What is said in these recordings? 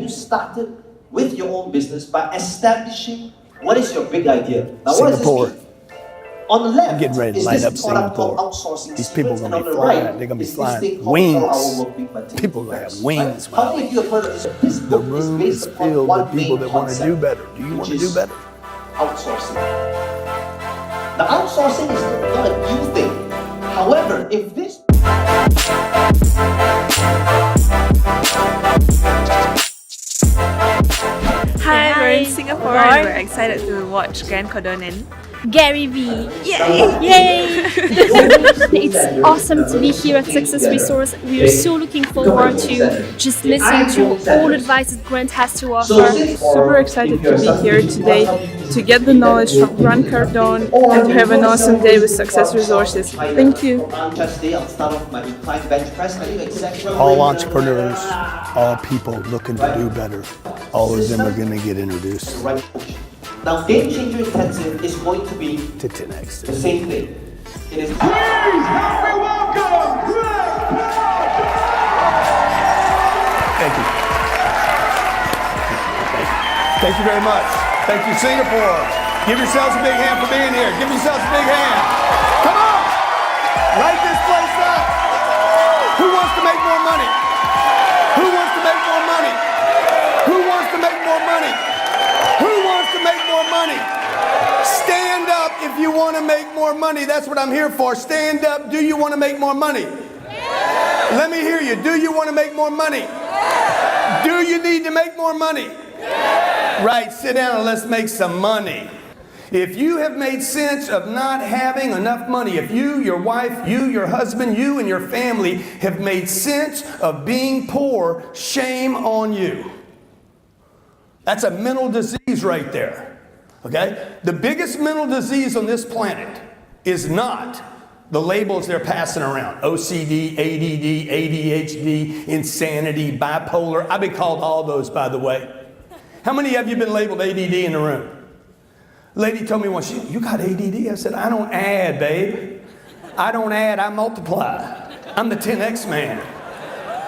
you started with your own business by establishing what is your big idea. Now, what does this mean? On the left, I'm getting ready to light up Singapore. These people are going to be flying. They're going to be flying wings. People are going to have wings. How many of you have heard of this? This The book room is is based upon filled one with people main that want to do concept, better. Do you want to do better? outsourcing. Now, outsourcing is not a new thing. However, if this Hi, we're in Singapore and we're excited to watch Cardone. Gary Vee. Yay! Yay! It's awesome to be here at Success Resource. We are so looking forward to just listening to all advice that Grant has to offer. Super excited to be here today to get the knowledge from Grant Cardone and to have an awesome day with Success Resources. Thank you. All entrepreneurs, all people looking to do better, all of them are going to get introduced Now, Game Changer Intensive is going to be to 10X. the same thing. It is. Please help me welcome Grant Thank you. Thank you very much. Thank you, Singapore. Give yourselves a big hand for being here. Give yourselves a big hand. Come on. Light this place up. Who wants to make more money? Who wants to make more money? Who wants to make more money? Who wants to make more money? Stand up if you want to make more money. That's what I'm here for. Stand up. Do you want to make more money? Yeah. Let me hear you. Do you want to make more money? Yeah. Do you need to make more money? Yeah. Right. Sit down and let's make some money. If you have made sense of not having enough money, if you, your wife, you, your husband, you and your family have made sense of being poor, shame on you. That's a mental disease right there, okay? The biggest mental disease on this planet is not the labels they're passing around. OCD, ADD, ADHD, insanity, bipolar. I've been called all those, by the way. How many of you have been labeled ADD in the room? Lady told me once, you got ADD? I said, I don't add, babe. I don't add, I multiply. I'm the 10X man.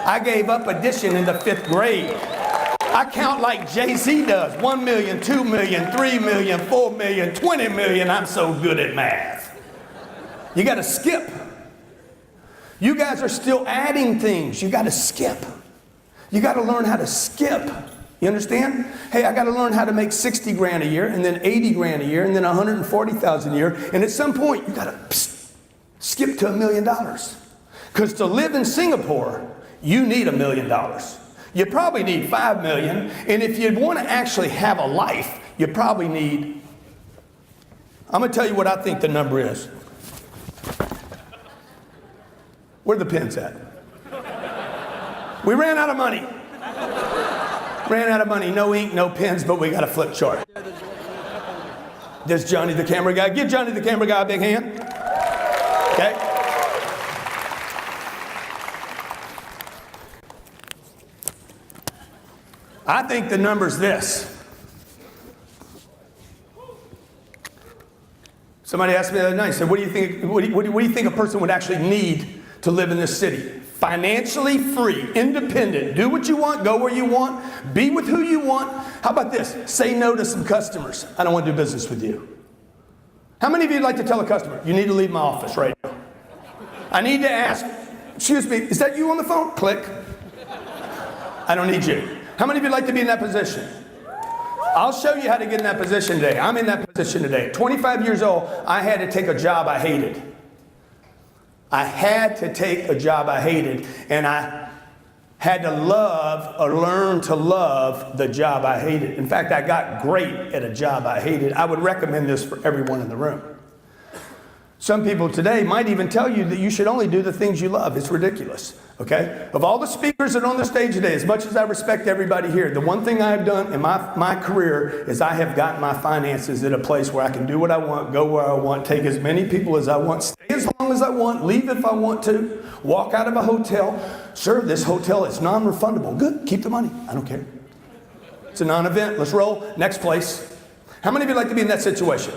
I gave up addition in the 5th grade. I count like Jay-Z does. 1 million, 2 million, 3 million, 4 million, 20 million. I'm so good at math. You got to skip. You guys are still adding things. You got to skip. You got to learn how to skip. You understand? Hey, I got to learn how to make 60 grand a year, and then 80 grand a year, and then 140,000 a year. And at some point, you got to skip to $1 million. Because to live in Singapore, you need $1 million. You probably need 5 million, and if you want to actually have a life, you probably need, I'm going to tell you what I think the number is. Where are the pens at? We ran out of money. Ran out of money, no ink, no pens, but we got a flip chart. There's Johnny the camera guy. Give Johnny the camera guy a big hand. Okay. I think the number's this. Somebody asked me the other night, said, what do you think a person would actually need to live in this city? Financially free, independent, do what you want, go where you want, be with who you want. How about this? Say no to some customers. I don't want to do business with you. How many of you would like to tell a customer, you need to leave my office right now? I need to ask, excuse me, is that you on the phone? Click. I don't need you. How many of you would like to be in that position? I'll show you how to get in that position today. I'm in that position today. At 25 years old, I had to take a job I hated. I had to take a job I hated, and I had to love or learn to love the job I hated. In fact, I got great at a job I hated. I would recommend this for everyone in the room. Some people today might even tell you that you should only do the things you love. It's ridiculous, okay? Of all the speakers that are on the stage today, as much as I respect everybody here, the one thing I've done in my career is I have gotten my finances at a place where I can do what I want, go where I want, take as many people as I want, stay as long as I want, leave if I want to, walk out of a hotel. Sir, this hotel is non-refundable. Good, keep the money. I don't care. It's a non-event. Let's roll. Next place. How many of you like to be in that situation?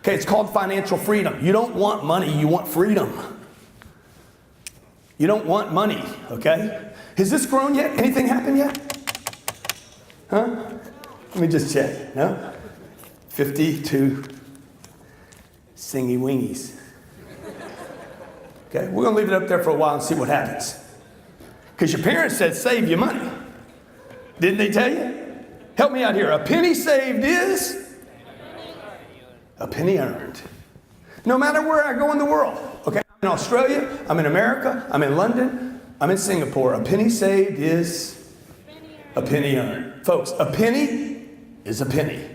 Okay, it's called financial freedom. You don't want money, you want freedom. You don't want money, okay? Has this grown yet? Anything happened yet? Huh? Let me just check. No? 52 singy wingies. Okay, we're going to leave it up there for a while and see what happens. Because your parents said save your money. Didn't they tell you? Help me out here. A penny saved is a penny earned. No matter where I go in the world. Okay, I'm in Australia, I'm in America, I'm in London, I'm in Singapore. A penny saved is a penny earned. Folks, a penny is a penny.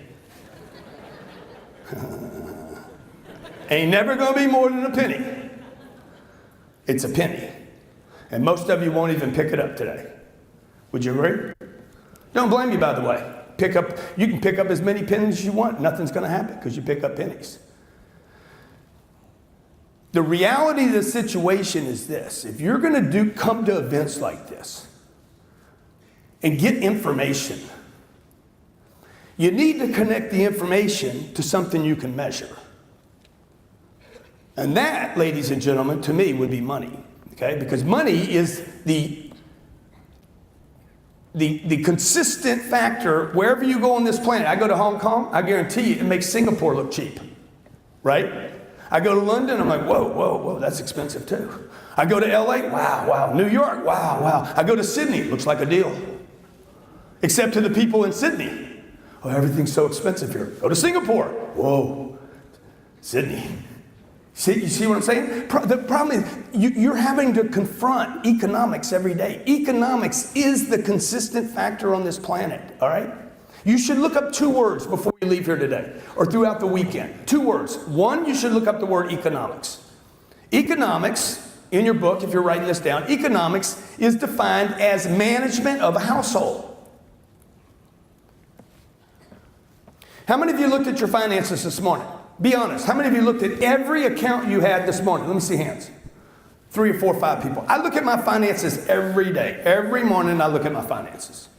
Ain't never going to be more than a penny. It's a penny. And most of you won't even pick it up today. Would you agree? Don't blame you, by the way. You can pick up as many pennies as you want. Nothing's going to happen because you pick up pennies. The reality of the situation is this. If you're going to come to events like this and get information, you need to connect the information to something you can measure. And that, ladies and gentlemen, to me would be money. Okay? Because money is the consistent factor wherever you go on this planet. I go to Hong Kong, I guarantee you it makes Singapore look cheap. Right? I go to London, I'm like, whoa, that's expensive too. I go to LA, wow. New York, wow. I go to Sydney, looks like a deal. Except to the people in Sydney. Oh, everything's so expensive here. Go to Singapore, whoa, Sydney. You see what I'm saying? The problem is you're having to confront economics every day. Economics is the consistent factor on this planet, all right? You should look up 2 words before you leave here today or throughout the weekend. 2 words. One, you should look up the word economics. Economics, in your book, if you're writing this down, economics is defined as management of a household. How many of you looked at your finances this morning? Be honest. How many of you looked at every account you had this morning? Let me see hands. 3 or 4 or 5 people. I look at my finances every day. Every morning I look at my finances.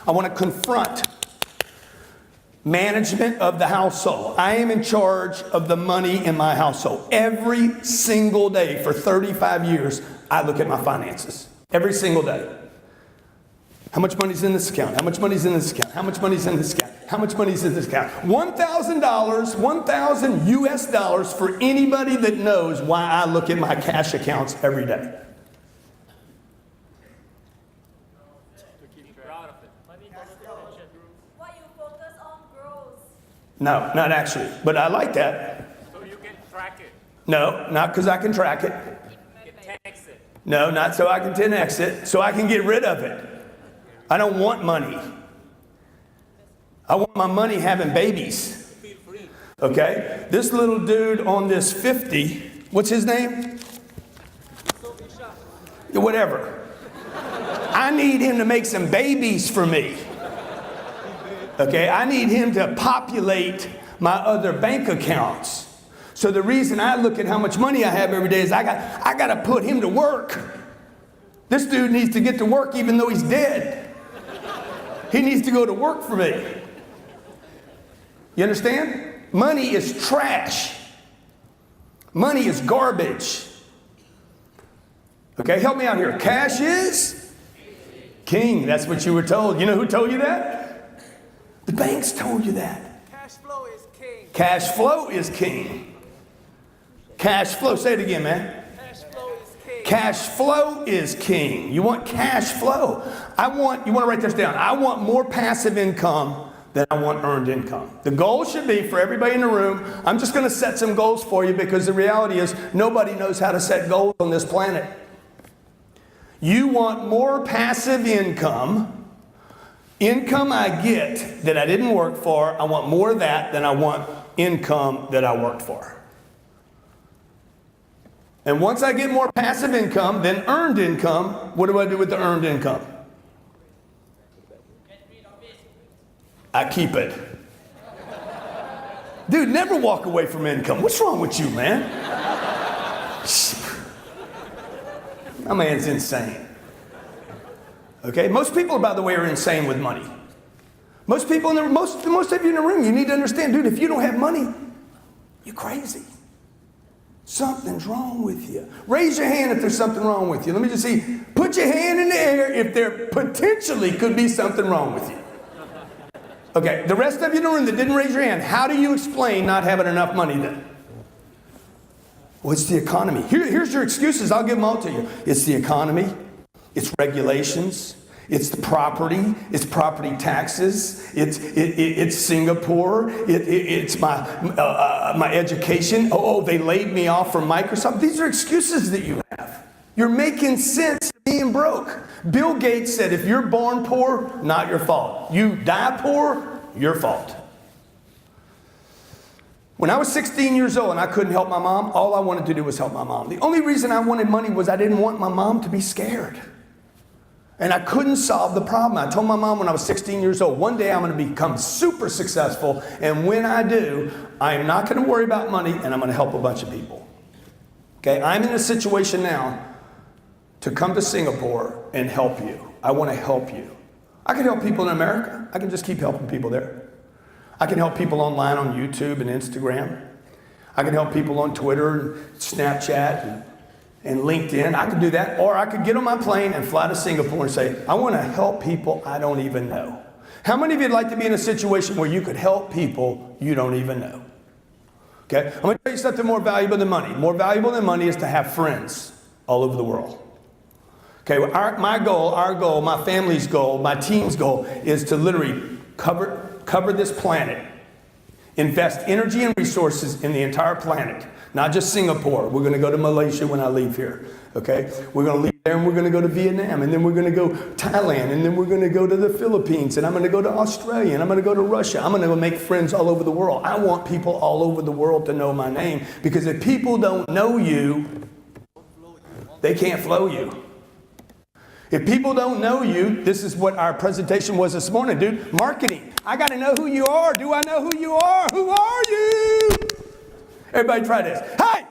I want to confront management of the household. I am in charge of the money in my household. Every single day for 35 years, I look at my finances. Every single day. How much money's in this account? How much money's in this account? How much money's in this account? How much money's in this account? $1,000, 1,000 US dollars for anybody that knows why I look at my cash accounts every day. Why you focus on growth? No, not actually, but I like that. So you can track it. No, not because I can track it. Get tax it. No, not so I can 10x it, so I can get rid of it. I don't want money. I want my money having babies. Okay? This little dude on this 50, what's his name? Whatever. I need him to make some babies for me. Okay? I need him to populate my other bank accounts. So the reason I look at how much money I have every day is I got to put him to work. This dude needs to get to work even though he's dead. He needs to go to work for me. You understand? Money is trash. Money is garbage. Okay, help me out here. Cash is king. That's what you were told. You know who told you that? The banks told you that. Cash flow is king. Cash flow is king. Cash flow. Say it again, man. Cash flow is king. Cash flow is king. You want cash flow. You want to write this down. I want more passive income than I want earned income. The goal should be for everybody in the room, I'm just going to set some goals for you because the reality is nobody knows how to set goals on this planet. You want more passive income I get that I didn't work for. I want more of that than I want income that I worked for. And once I get more passive income than earned income, what do I do with the earned income? I keep it. Dude, never walk away from income. What's wrong with you, man? My man's insane. Okay? Most people, by the way, are insane with money. Most people, most of you in the room, you need to understand, dude, if you don't have money, you're crazy. Something's wrong with you. Raise your hand if there's something wrong with you. Let me just see. Put your hand in the air if there potentially could be something wrong with you. Okay, the rest of you in the room that didn't raise your hand, how do you explain not having enough money then? Well, it's the economy. Here's your excuses. I'll give them all to you. It's the economy. It's regulations. It's the property. It's property taxes. It's Singapore. It's my education. Oh, they laid me off from Microsoft. These are excuses that you have. You're making sense of being broke. Bill Gates said, if you're born poor, not your fault. You die poor, your fault. When I was 16 years old and I couldn't help my mom, all I wanted to do was help my mom. The only reason I wanted money was I didn't want my mom to be scared. And I couldn't solve the problem. I told my mom when I was 16 years old, one day I'm going to become super successful, and when I do, I am not going to worry about money, and I'm going to help a bunch of people. Okay, I'm in a situation now to come to Singapore and help you. I want to help you. I can help people in America. I can just keep helping people there. I can help people online on YouTube and Instagram. I can help people on Twitter and Snapchat and LinkedIn. I could do that. Or I could get on my plane and fly to Singapore and say, I want to help people I don't even know. How many of you would like to be in a situation where you could help people you don't even know? Okay, I'm going to tell you something more valuable than money. More valuable than money is to have friends all over the world. Okay, my goal, our goal, my family's goal, my team's goal is to literally cover this planet, invest energy and resources in the entire planet, not just Singapore. We're going to go to Malaysia when I leave here. Okay, we're going to leave there and we're going to go to Vietnam, and then we're going to go Thailand, and then we're going to go to the Philippines, and I'm going to go to Australia, and I'm going to go to Russia. I'm going to go make friends all over the world. I want people all over the world to know my name, because if people don't know you, they can't flow you. If people don't know you, this is what our presentation was this morning, dude. Marketing. I got to know who you are. Do I know who you are? Who are you? Everybody try this. Hey!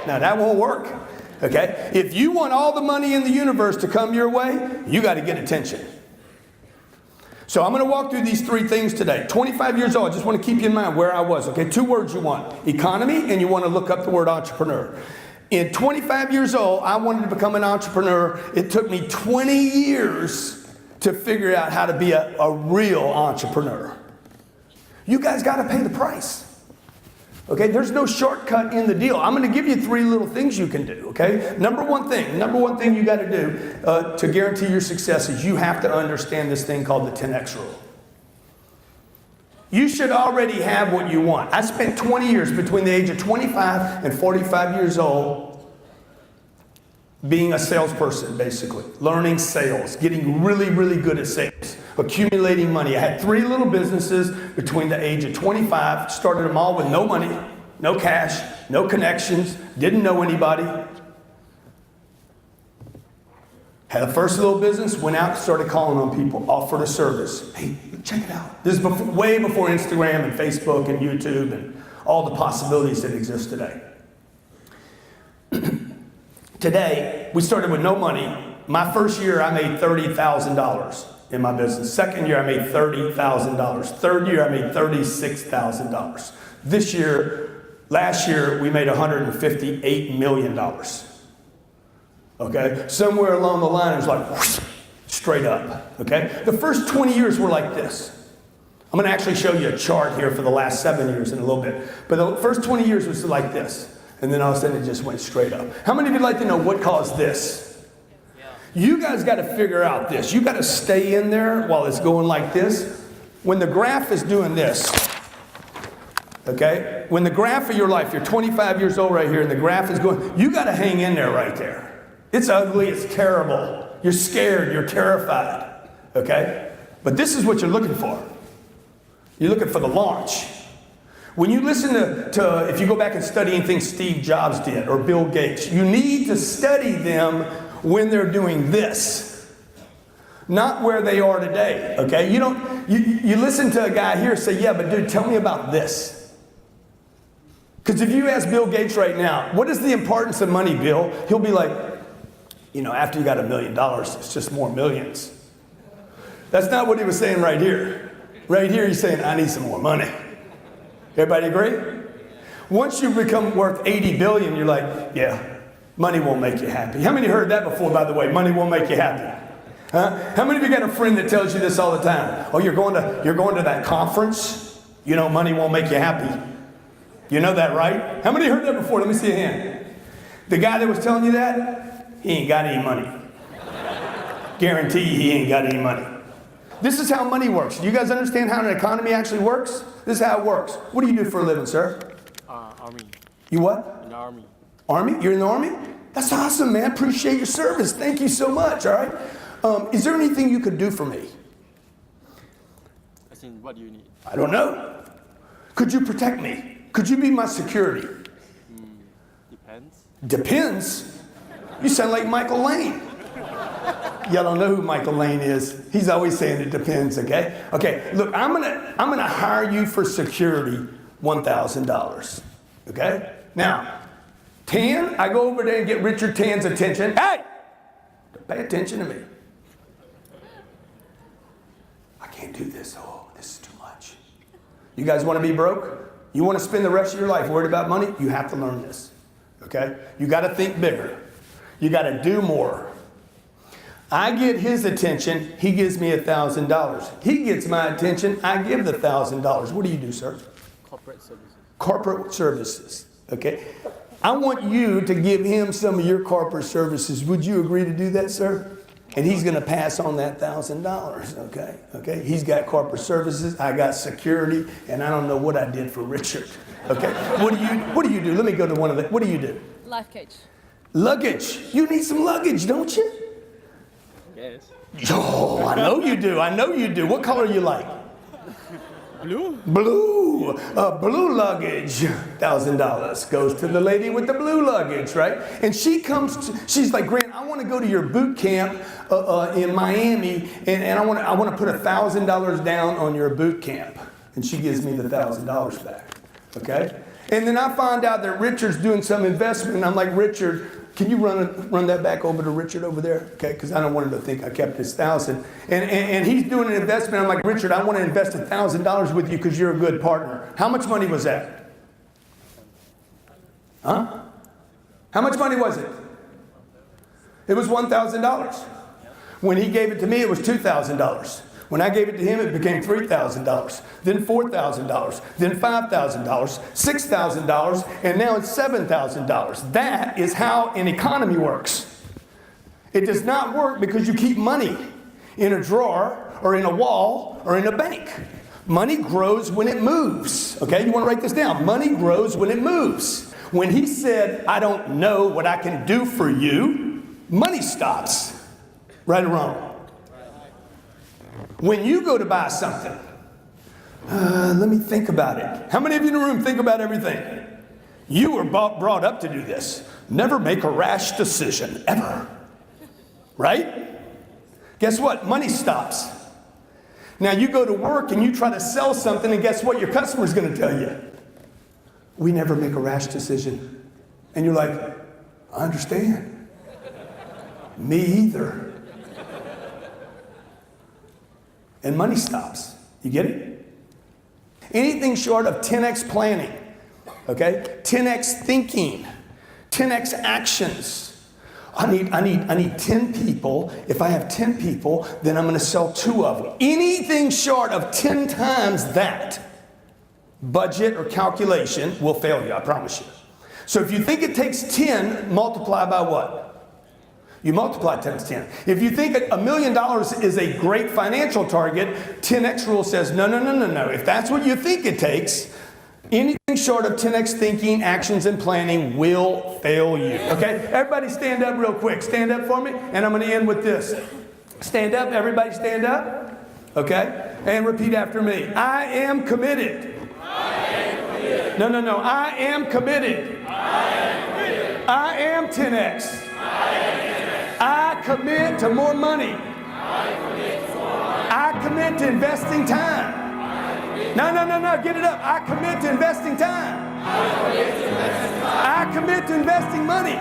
Now that won't work. Okay? If you want all the money in the universe to come your way, you got to get attention. So I'm going to walk through these three things today. 25 years old. I just want to keep you in mind where I was. Okay? 2 words you want. Economy, and you want to look up the word entrepreneur. In 25 years old, I wanted to become an entrepreneur. It took me 20 years to figure out how to be a real entrepreneur. You guys got to pay the price. Okay, there's no shortcut in the deal. I'm going to give you 3 little things you can do. Okay, number one thing you got to do to guarantee your success is you have to understand this thing called the 10X rule. You should already have what you want. I spent 20 years between the age of 25 and 45 years old being a salesperson, basically. Learning sales, getting really, really good at sales, accumulating money. I had 3 little businesses between the age of 25, started them all with no money, no cash, no connections, didn't know anybody. Had a first little business, went out, started calling on people, offered a service. Hey, check it out. This is way before Instagram and Facebook and YouTube and all the possibilities that exist today. Today, we started with no money. My first year, I made $30,000 in my business. Second year, I made $30,000. Third year, I made $36,000. Last year, we made $158 million. Okay, somewhere along the line, it was like whoosh, straight up. Okay, the first 20 years were like this. I'm going to actually show you a chart here for the last 7 years in a little bit. But the first 20 years was like this, and then all of a sudden it just went straight up. How many of you'd like to know what caused this? You guys got to figure out this. You got to stay in there while it's going like this. When the graph is doing this, okay, when the graph of your life, you're 25 years old right here, and the graph is going, you got to hang in there right there. It's ugly, it's terrible. You're scared, you're terrified, okay? But this is what you're looking for. You're looking for the launch. When you listen to if you go back and study things Steve Jobs did or Bill Gates, you need to study them when they're doing this, not where they are today, okay? You listen to a guy here say, yeah, but dude, tell me about this. Because if you ask Bill Gates right now, what is the importance of money, Bill? He'll be like, after you got $1 million, it's just more millions. That's not what he was saying right here. Right here, he's saying, I need some more money. Everybody agree? Once you become worth 80 billion, you're like, yeah, money won't make you happy. How many heard that before, by the way? Money won't make you happy. Huh? How many of you got a friend that tells you this all the time? Oh, you're going to that conference? You know, money won't make you happy. You know that, right? How many heard that before? Let me see a hand. The guy that was telling you that, he ain't got any money. Guarantee he ain't got any money. This is how money works. Do you guys understand how an economy actually works? This is how it works. What do you do for a living, sir? Army. You what? In the army. Army? You're in the army? That's awesome, man. Appreciate your service. Thank you so much, all right? Is there anything you could do for me? I think, what do you need? I don't know. Could you protect me? Could you be my security? Depends. Depends? You sound like Michael Lane. Y'all don't know who Michael Lane is. He's always saying it depends, okay? Okay, look, I'm gonna hire you for security, $1,000, okay? Now, Tan, I go over there and get Richard Tan's attention. Hey! Pay attention to me. I can't do this. Oh, this is too much. You guys want to be broke? You want to spend the rest of your life worried about money? You have to learn this, okay? You got to think bigger. You got to do more. I get his attention, he gives me $1,000. He gets my attention, I give the $1,000. What do you do, sir? Corporate services. Corporate services, okay? I want you to give him some of your corporate services. Would you agree to do that, sir? And he's going to pass on that $1,000, okay? Okay? He's got corporate services, I got security, and I don't know what I did for Richard, okay? What do you do? Let me go to one of the, what do you do? Luggage. Luggage. You need some luggage, don't you? Yes. Oh, I know you do. I know you do. What color you like? Blue? Blue. Blue luggage. $1,000 goes to the lady with the blue luggage, right? And she comes to, she's like, Grant, I want to go to your boot camp in Miami, and I want to put $1,000 down on your boot camp. And she gives me the $1,000 back, okay? And then I find out that Richard's doing some investment, and I'm like, Richard, can you run that back over to Richard over there? Okay, because I don't want him to think I kept his $1,000. And he's doing an investment. I'm like, Richard, I want to invest $1,000 with you because you're a good partner. How much money was that? Huh? How much money was it? It was $1,000. When he gave it to me, it was $2,000. When I gave it to him, it became $3,000, then $4,000, then $5,000, $6,000, and now it's $7,000. That is how an economy works. It does not work because you keep money in a drawer or in a wall or in a bank. Money grows when it moves. Okay, you want to write this down. Money grows when it moves. When he said, I don't know what I can do for you, money stops. Right or wrong? When you go to buy something, let me think about it. How many of you in the room think about everything? You were brought up to do this. Never make a rash decision, ever. Right? Guess what? Money stops. Now you go to work and you try to sell something, and guess what? Your customer's going to tell you. We never make a rash decision. And you're like, I understand. Me either. And money stops. You get it? Anything short of 10x planning, okay? 10x thinking, 10x actions. I need 10 people. If I have 10 people, then I'm going to sell 2 of them. Anything short of 10 times that budget or calculation will fail you, I promise you. So if you think it takes 10, multiply by what? You multiply times 10. If you think $1 million is a great financial target, 10x rule says, no. If that's what you think it takes, anything short of 10x thinking, actions, and planning will fail you. Okay? Everybody stand up real quick. Stand up for me, and I'm going to end with this. Stand up. Everybody stand up. Okay? And repeat after me. I am committed. I am committed. No. I am committed. I am committed. I am 10x. I am 10x. I commit to more money. I commit to more money. I commit to investing time. No. Get it up. I commit to investing time. I commit to investing money.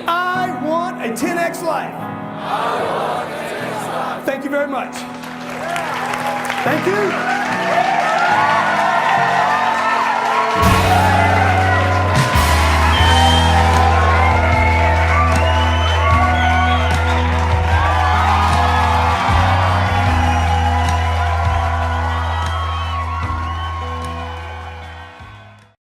I want a 10x life. Thank you very much. Thank you.